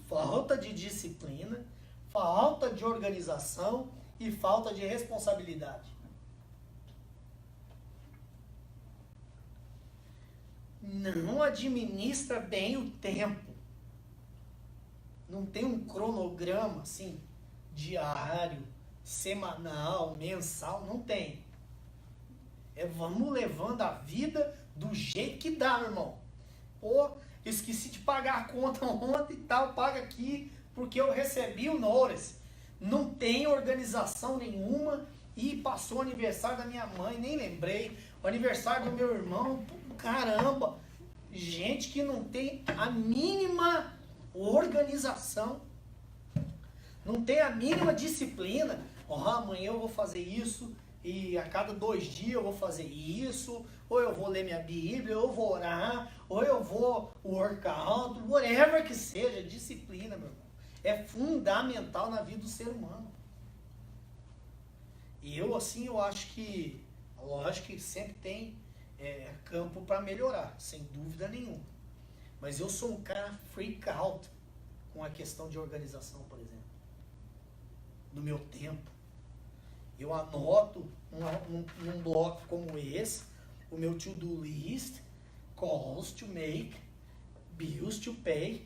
Falta de disciplina, falta de organização e falta de responsabilidade. Não administra bem o tempo. Não tem um cronograma assim, diário, semanal, mensal, não tem. Vamos levando a vida do jeito que dá, meu irmão. Pô, esqueci de pagar a conta ontem e tal, paga aqui, porque eu recebi o notice. Não tem organização nenhuma e passou o aniversário da minha mãe, nem lembrei. O aniversário do meu irmão, caramba. Gente que não tem a mínima organização, não tem a mínima disciplina. Amanhã eu vou fazer isso e a cada 2 dias eu vou fazer isso, ou eu vou ler minha Bíblia, ou eu vou orar, ou eu vou workout, whatever que seja, disciplina, meu irmão. É fundamental na vida do ser humano. E eu acho que, lógico que sempre tem campo para melhorar, sem dúvida nenhuma. Mas eu sou um cara freak out com a questão de organização, por exemplo. No meu tempo. Eu anoto num bloco como esse, o meu to-do list, calls to make, bills to pay,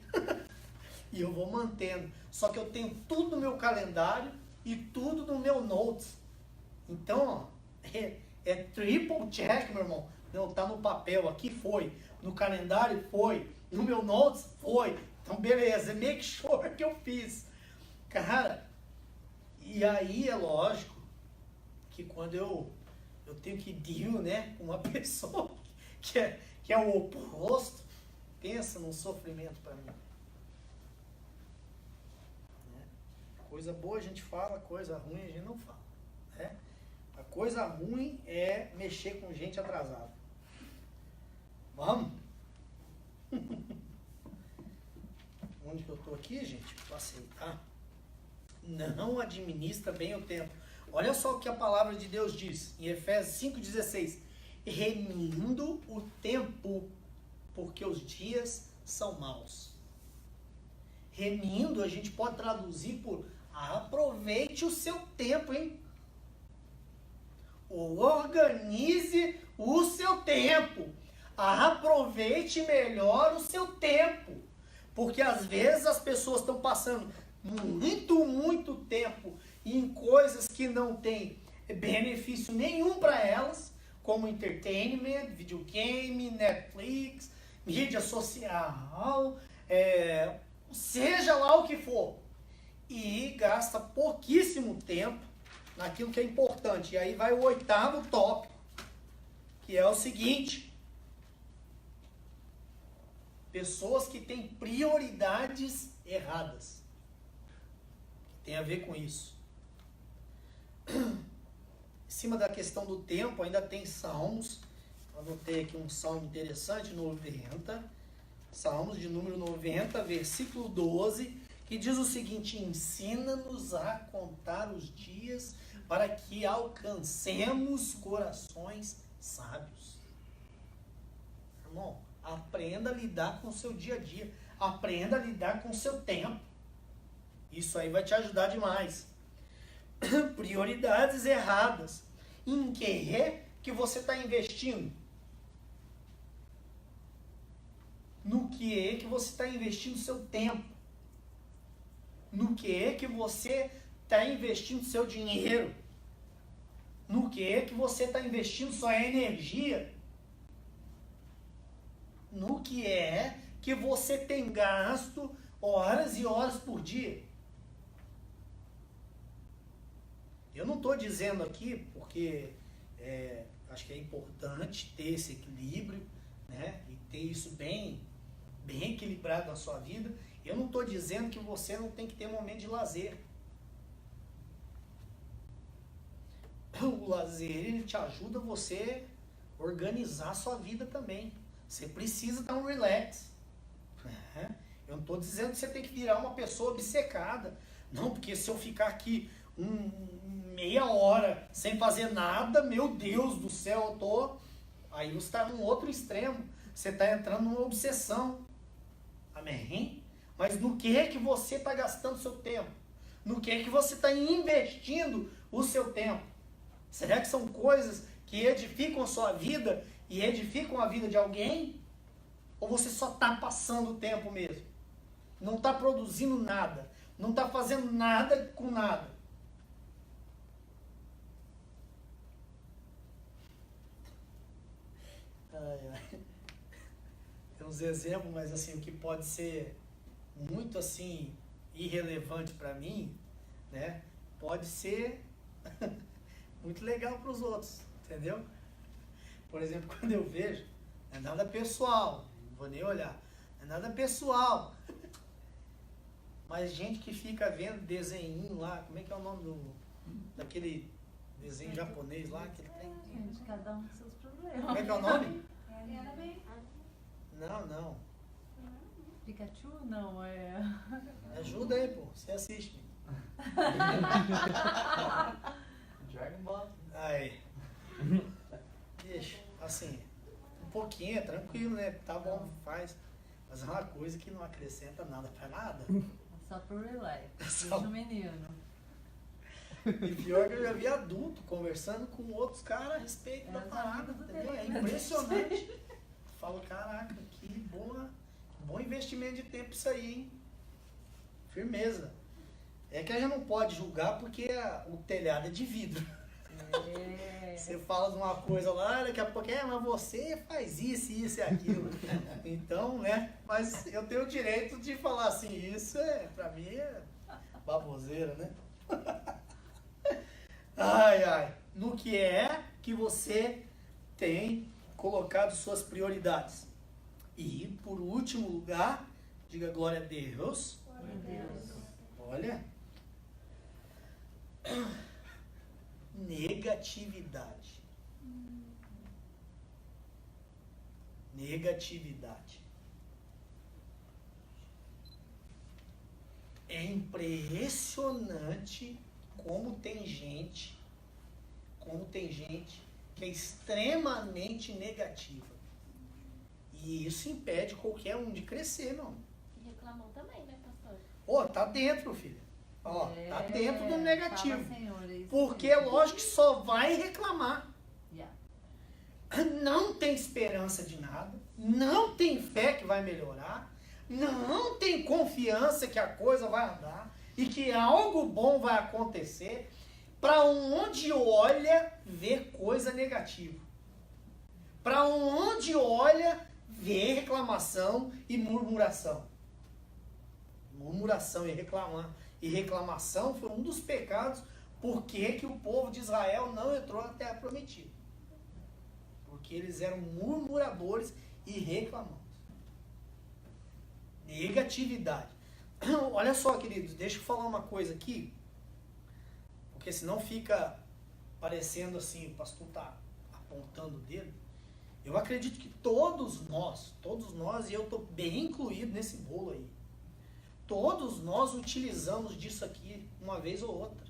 e eu vou mantendo. Só que eu tenho tudo no meu calendário e tudo no meu notes. Então, é triple check, meu irmão. Não, tá no papel, aqui foi. No calendário foi. No meu notes foi. Então, beleza, make sure que eu fiz. Cara, e aí é lógico que quando eu tenho que deal, né, com uma pessoa que é o oposto, pensa num sofrimento para mim. Né? Coisa boa a gente fala, coisa ruim a gente não fala. Né? A coisa ruim é mexer com gente atrasada. Vamos? Onde que eu tô aqui, gente? Passei, tá? Não administra bem o tempo. Olha só o que a palavra de Deus diz em Efésios 5,16. Remindo o tempo, porque os dias são maus. Remindo, a gente pode traduzir por aproveite o seu tempo, hein? Ou organize o seu tempo. Aproveite melhor o seu tempo. Porque às vezes as pessoas estão passando muito tempo em coisas que não tem benefício nenhum para elas, como entertainment, videogame, Netflix, mídia social, seja lá o que for. E gasta pouquíssimo tempo naquilo que é importante. E aí vai o 8º tópico, que é o seguinte: Pessoas que têm prioridades erradas. Tem a ver com isso. Em cima da questão do tempo, ainda tem Salmos. Anotei aqui um salmo interessante, 90. Salmos de número 90, versículo 12, que diz o seguinte: ensina-nos a contar os dias para que alcancemos corações sábios. Irmão, aprenda a lidar com o seu dia a dia. Aprenda a lidar com o seu tempo. Isso aí vai te ajudar demais. Prioridades erradas. Em que você está investindo? No que você está investindo seu tempo? No que você está investindo seu dinheiro? No que você está investindo sua energia? No que você tem gasto horas e horas por dia? Eu não estou dizendo aqui porque acho que é importante ter esse equilíbrio, né? E ter isso bem equilibrado na sua vida. Eu não estou dizendo que você não tem que ter um momento de lazer. O lazer, ele te ajuda você a organizar a sua vida também. Você precisa dar um relax. Né? Eu não estou dizendo que você tem que virar uma pessoa obcecada. Não, porque se eu ficar aqui meia hora sem fazer nada, meu Deus do céu, eu tô... Aí você está num outro extremo. Você está entrando numa obsessão. Amém? Mas no que você está gastando seu tempo? No que você está investindo o seu tempo? Será que são coisas que edificam a sua vida e edificam a vida de alguém? Ou você só está passando o tempo mesmo? Não está produzindo nada. Não está fazendo nada com nada. Tem uns exemplos, mas assim, o que pode ser muito assim irrelevante para mim, né? Pode ser muito legal para os outros, entendeu? Por exemplo, quando eu vejo, não é nada pessoal, não vou nem olhar, não é nada pessoal, mas gente que fica vendo desenho lá, como é que é o nome daquele desenho japonês lá que ele tem? Gente, cada um com seus problemas. Como é que é o nome? Não. Pikachu? Não, é... Ajuda aí, pô. Você assiste. Dragon Ball. Aí. Deixa, assim, um pouquinho, é tranquilo, né? Tá bom, faz. Mas é uma coisa que não acrescenta nada pra nada. Só pro relax. Só- Deixa o menino. E pior que eu já vi adulto conversando com outros caras a respeito da É, parada, tudo entendeu? É bem. impressionante. Falo, caraca, que bom investimento de tempo isso aí, hein? Firmeza. É que a gente não pode julgar porque o telhado é de vidro. É. Você fala de uma coisa lá, daqui a pouco, mas você faz isso e aquilo. Então, né? Mas eu tenho o direito de falar assim, isso pra mim é baboseira, né? Ai. No que você tem colocado suas prioridades. E, por último lugar, diga glória a Deus. Meu Deus. Olha. Negatividade. Negatividade. É impressionante como tem gente que é extremamente negativa. E isso impede qualquer um de crescer, não. E reclamou também, né, pastor? Ó, tá dentro, filho. Ó, tá dentro do negativo. Fala, Senhor, é isso Porque, mesmo. lógico, que só vai reclamar. Yeah. Não tem esperança de nada, não tem fé que vai melhorar, não tem confiança que a coisa vai andar e que algo bom vai acontecer. Para onde olha, vê coisa negativa. Para onde olha, vê reclamação e murmuração. Murmuração e reclamação foi um dos pecados por que o povo de Israel não entrou na terra prometida. Porque eles eram murmuradores e reclamantes. Negatividade. Olha só, queridos, deixa eu falar uma coisa aqui, porque senão fica parecendo assim, o pastor está apontando o dedo. Eu acredito que todos nós, e eu estou bem incluído nesse bolo aí, todos nós utilizamos disso aqui uma vez ou outra.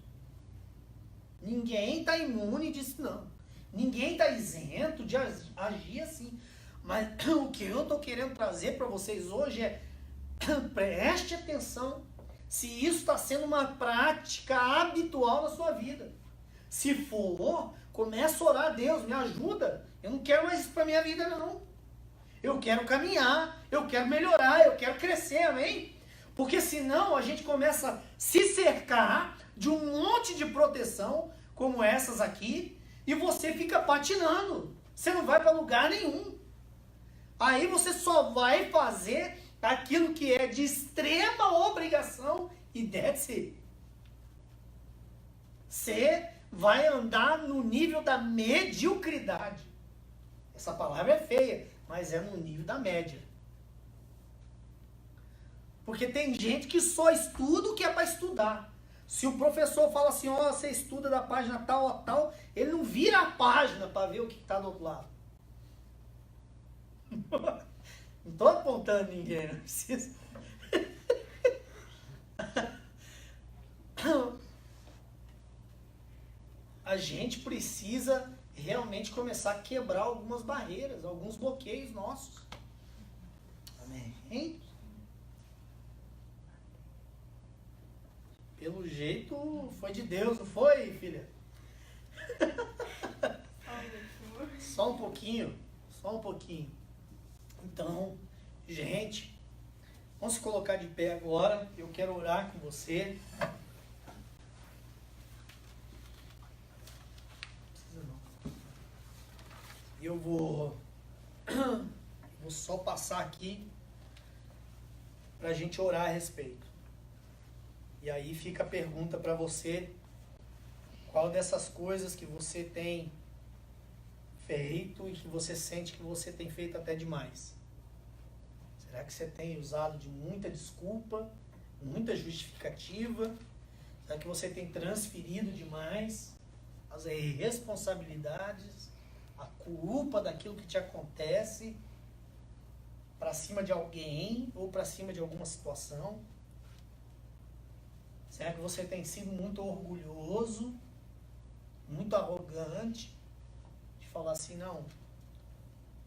Ninguém está imune disso, não. Ninguém está isento de agir assim. Mas o que eu estou querendo trazer para vocês hoje é, preste atenção se isso está sendo uma prática habitual na sua vida. Se for, começa a orar a Deus, me ajuda. Eu não quero mais isso para minha vida, não. Eu quero caminhar, eu quero melhorar, eu quero crescer, amém? Porque senão a gente começa a se cercar de um monte de proteção, como essas aqui, e você fica patinando. Você não vai para lugar nenhum. Aí você só vai fazer aquilo que é de extrema obrigação e that's it. Você vai andar no nível da mediocridade. Essa palavra é feia, mas é no nível da média. Porque tem gente que só estuda o que é para estudar. Se o professor fala assim, ó, você estuda da página tal a tal, ele não vira a página para ver o que está do outro lado. Não estou apontando ninguém, não precisa. A gente precisa realmente começar a quebrar algumas barreiras, alguns bloqueios nossos. Amém? Pelo jeito foi de Deus, não foi, filha? Só um pouquinho. Então, gente, vamos se colocar de pé agora. Eu quero orar com você. Não precisa não. Eu vou só passar aqui para a gente orar a respeito. E aí fica a pergunta para você: qual dessas coisas que você tem feito e que você sente que você tem feito até demais? Será que você tem usado de muita desculpa, muita justificativa? Será que você tem transferido demais as responsabilidades, a culpa daquilo que te acontece para cima de alguém ou para cima de alguma situação? Será que você tem sido muito orgulhoso, muito arrogante, de falar assim, não,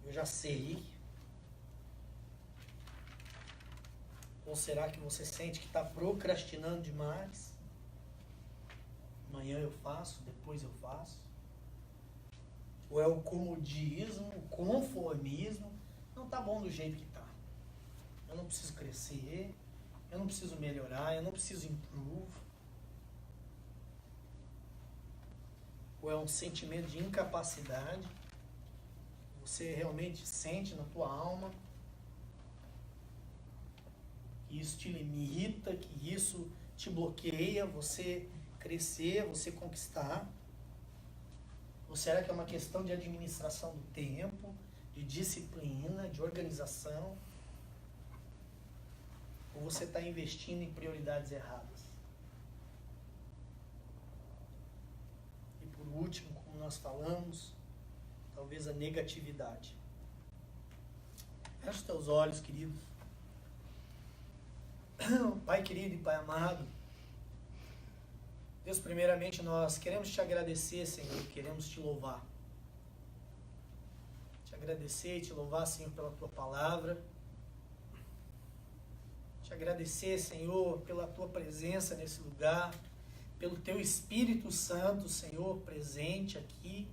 eu já sei? Ou será que você sente que está procrastinando demais? Amanhã eu faço, depois eu faço? Ou é o comodismo, o conformismo? Não, tá bom do jeito que tá. Eu não preciso crescer, eu não preciso melhorar, eu não preciso improve. Ou é um sentimento de incapacidade? Você realmente sente na tua alma que isso te limita, que isso te bloqueia, você crescer, você conquistar? Ou será que é uma questão de administração do tempo, de disciplina, de organização? Ou você está investindo em prioridades erradas? E por último, como nós falamos, talvez a negatividade. Feche os teus olhos, queridos. Pai querido e Pai amado, Deus, primeiramente nós queremos te agradecer, Senhor, queremos te louvar. Te agradecer e te louvar, Senhor, pela tua palavra. Te agradecer, Senhor, pela tua presença nesse lugar, pelo teu Espírito Santo, Senhor, presente aqui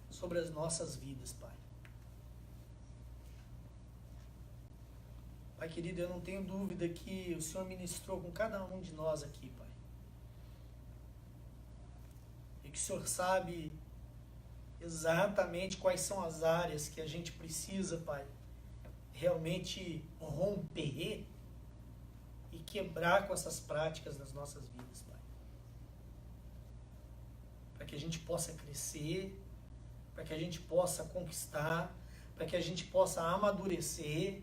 sobre as nossas vidas, Pai. Pai querido, eu não tenho dúvida que o Senhor ministrou com cada um de nós aqui, Pai. E que o Senhor sabe exatamente quais são as áreas que a gente precisa, Pai, realmente romper e quebrar com essas práticas nas nossas vidas, Pai. Para que a gente possa crescer, para que a gente possa conquistar, para que a gente possa amadurecer,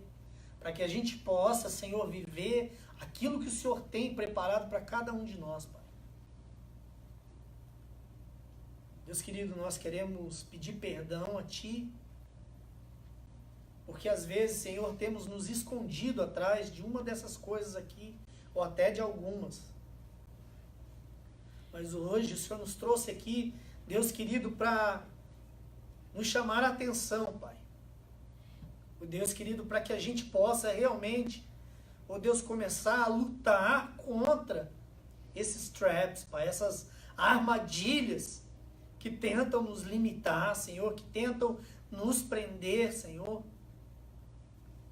para que a gente possa, Senhor, viver aquilo que o Senhor tem preparado para cada um de nós, Pai. Deus querido, nós queremos pedir perdão a Ti, porque às vezes, Senhor, temos nos escondido atrás de uma dessas coisas aqui, ou até de algumas. Mas hoje o Senhor nos trouxe aqui, Deus querido, para nos chamar a atenção, Pai. O Deus querido, para que a gente possa realmente, ó Deus, começar a lutar contra esses traps, Pai, essas armadilhas que tentam nos limitar, Senhor, que tentam nos prender, Senhor.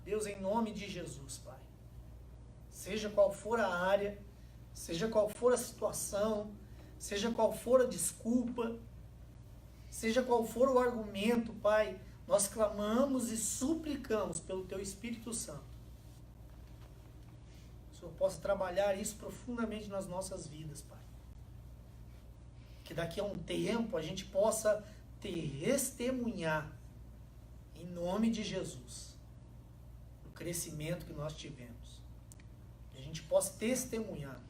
Deus, em nome de Jesus, Pai. Seja qual for a área, seja qual for a situação, seja qual for a desculpa, seja qual for o argumento, Pai, nós clamamos e suplicamos pelo Teu Espírito Santo. Que o Senhor possa trabalhar isso profundamente nas nossas vidas, Pai. Que daqui a um tempo a gente possa testemunhar, em nome de Jesus, o crescimento que nós tivemos. Que a gente possa testemunhar,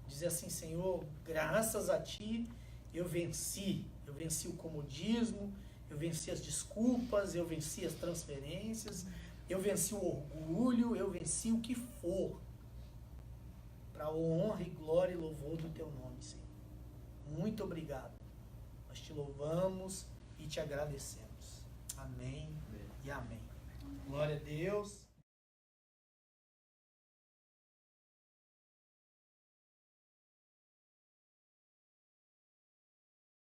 dizer assim, Senhor, graças a Ti eu venci o comodismo, eu venci as desculpas, eu venci as transferências, eu venci o orgulho, eu venci o que for, para a honra e glória e louvor do Teu nome, Senhor. Muito obrigado. Nós Te louvamos e Te agradecemos. Amém e amém. Glória a Deus.